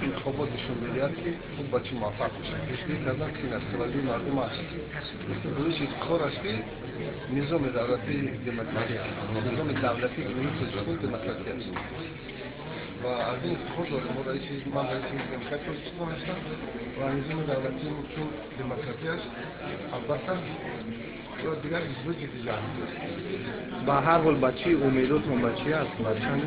انتخابات نشون میدهد که خوب با چی موفق بشه. پیشبینی کردن که این است توجه مردم است. بروش کار است که نظام دولتی دموکراسی است. نظام دولتی که دموکراسی است. و از این خود داریم ما رئیس دموکراسی هستم و نظام دولتی چون دموکراسی است. البته یا دیگر حزب دیگر به هر حال بچی امیدتون بچی است چند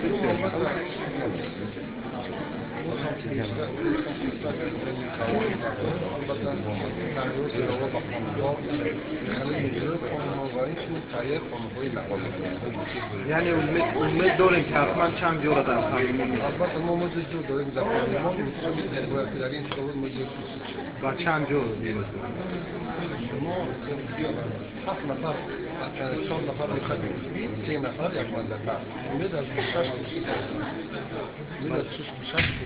یعنی امید داریم که حتما چند جور در پارلمان البته ما موجود داریم در پارلمان در این شغل موجود و چند جور ما 7 نفر 4 نفر می‌خوایم 3 نفر یک مملکت امید از 6 کرسی امید از 6 کرسی